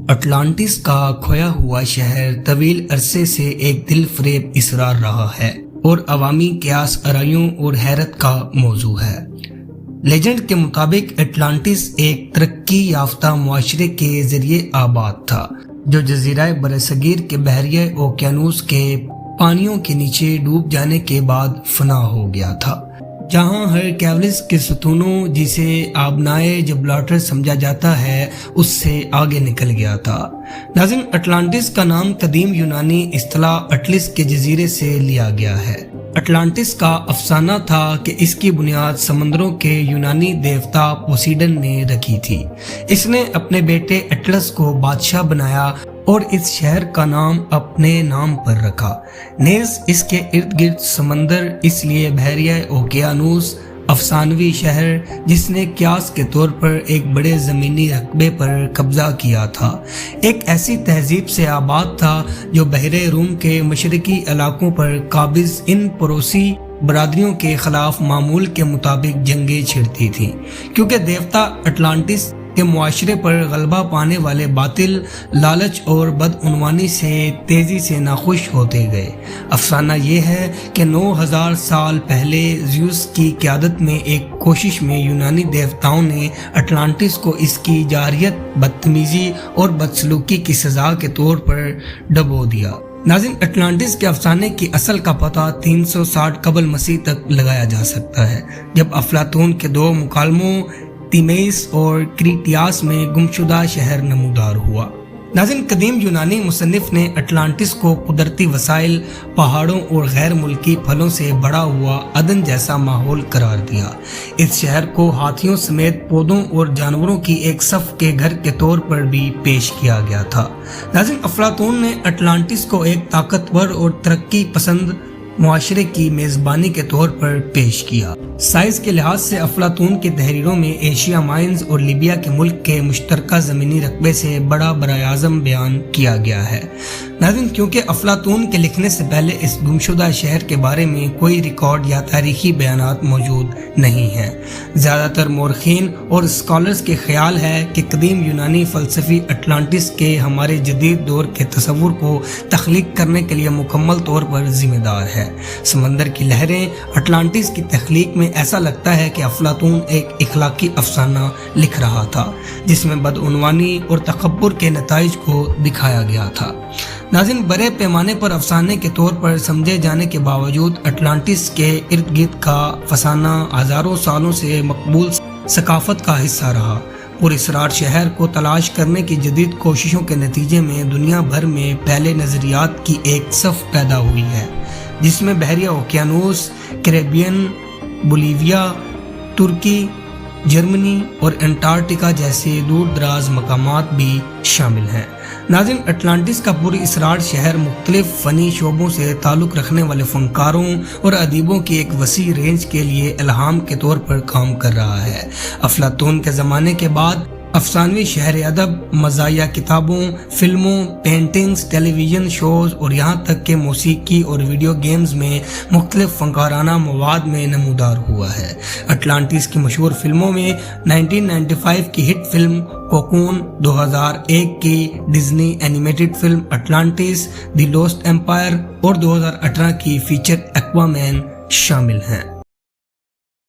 Atlantis کا کھویا ہوا شہر طویل عرصے سے ایک دل فریب اسرار رہا ہے اور عوامی قیاس آرائیوں اور حیرت کا موضوع ہے۔ لیجنڈ کے مطابق اٹلانٹس ایک ترقی یافتہ معاشرے کے ذریعے آباد تھا جو جزیرہ برصغیر کے بحریہ اوقیانوس کے پانیوں کے نیچے ڈوب جانے کے بعد فنا ہو گیا تھا، جہاں ہر کیولس کے ستونوں جسے آبنائے جبرالٹر سمجھا جاتا ہے اس سے آگے نکل گیا تھا۔ ناظرین، اٹلانٹس کا نام قدیم یونانی اصطلاح اٹلس کے جزیرے سے لیا گیا ہے۔ اٹلانٹس کا افسانہ تھا کہ اس کی بنیاد سمندروں کے یونانی دیوتا پوسیڈن نے رکھی تھی۔ اس نے اپنے بیٹے اٹلس کو بادشاہ بنایا اور اس شہر کا نام اپنے نام پر رکھا۔ نیز اس کے ارد گرد سمندر، اس لیے بحیرہ اوقیانوس افسانوی شہر جس نے قیاس کے طور پر ایک بڑے زمینی رقبے پر قبضہ کیا تھا، ایک ایسی تہذیب سے آباد تھا جو بحر روم کے مشرقی علاقوں پر قابض ان پڑوسی برادریوں کے خلاف معمول کے مطابق جنگیں چھڑتی تھیں، کیونکہ دیوتا اٹلانٹس کے معاشرے پر غلبہ پانے والے باطل، لالچ اور بدعنوانی سے تیزی سے ناخوش ہوتے گئے۔ افسانہ یہ ہے کہ 9000 سال پہلے زیوس کی قیادت میں ایک کوشش میں یونانی دیوتاؤں نے اٹلانٹس کو اس کی جارحیت، بدتمیزی اور بدسلوکی کی سزا کے طور پر ڈبو دیا۔ ناظرین، اٹلانٹس کے افسانے کی اصل کا پتہ 360 قبل مسیح تک لگایا جا سکتا ہے، جب افلاطون کے دو مکالموں تیمیس اور کریٹیاس میں گمشدہ شہر نمودار ہوا۔ ناظرین، قدیم یونانی مصنف نے اٹلانٹس کو قدرتی وسائل، پہاڑوں اور غیر ملکی پھلوں سے بڑا ہوا عدن جیسا ماحول قرار دیا۔ اس شہر کو ہاتھیوں سمیت پودوں اور جانوروں کی ایک صف کے گھر کے طور پر بھی پیش کیا گیا تھا۔ ناظرین، افلاطون نے اٹلانٹس کو ایک طاقتور اور ترقی پسند معاشرے کی میزبانی کے طور پر پیش کیا۔ سائز کے لحاظ سے افلاطون کی تحریروں میں ایشیا مائنز اور لیبیا کے ملک کے مشترکہ زمینی رقبے سے بڑا براہ اعظم بیان کیا گیا ہے۔ ناظرین، کیونکہ افلاطون کے لکھنے سے پہلے اس گمشدہ شہر کے بارے میں کوئی ریکارڈ یا تاریخی بیانات موجود نہیں ہیں، زیادہ تر مورخین اور اسکالرز کے خیال ہے کہ قدیم یونانی فلسفی اٹلانٹس کے ہمارے جدید دور کے تصور کو تخلیق کرنے کے لیے مکمل طور پر ذمہ دار ہے۔ سمندر کی لہریں اٹلانٹس کی تخلیق میں ایسا لگتا ہے کہ افلاطون ایک اخلاقی افسانہ لکھ رہا تھا جس میں بدعنوانی اور تکبر کے نتائج کو دکھایا گیا تھا۔ ناظرین، بڑے پیمانے پر افسانے کے طور پر سمجھے جانے کے باوجود اٹلانٹس کے ارد گرد کا فسانہ ہزاروں سالوں سے مقبول ثقافت کا حصہ رہا۔ پراسرار شہر کو تلاش کرنے کی جدید کوششوں کے نتیجے میں دنیا بھر میں پھیلے نظریات کی ایک صف پیدا ہوئی ہے جس میں بحریہ اوقیانوس، کیریبین، بولیویا، ترکی، جرمنی اور انٹارکٹیکا جیسے دور دراز مقامات بھی شامل ہیں۔ ناظرین، اٹلانٹس کا پوری اسرار شہر مختلف فنی شعبوں سے تعلق رکھنے والے فنکاروں اور ادیبوں کی ایک وسیع رینج کے لیے الہام کے طور پر کام کر رہا ہے۔ افلاطون کے زمانے کے بعد افسانوی شہر ادب مزاحیہ کتابوں، فلموں، پینٹنگز، ٹیلی ویژن شوز اور یہاں تک کہ موسیقی اور ویڈیو گیمز میں مختلف فنکارانہ مواد میں نمودار ہوا ہے۔ اٹلانٹس کی مشہور فلموں میں 1995 کی ہٹ فلم کوکون، 2001 کی Disney animated film Atlantis the Lost Empire اور 2018 کی فیچر ایکوامین شامل ہیں۔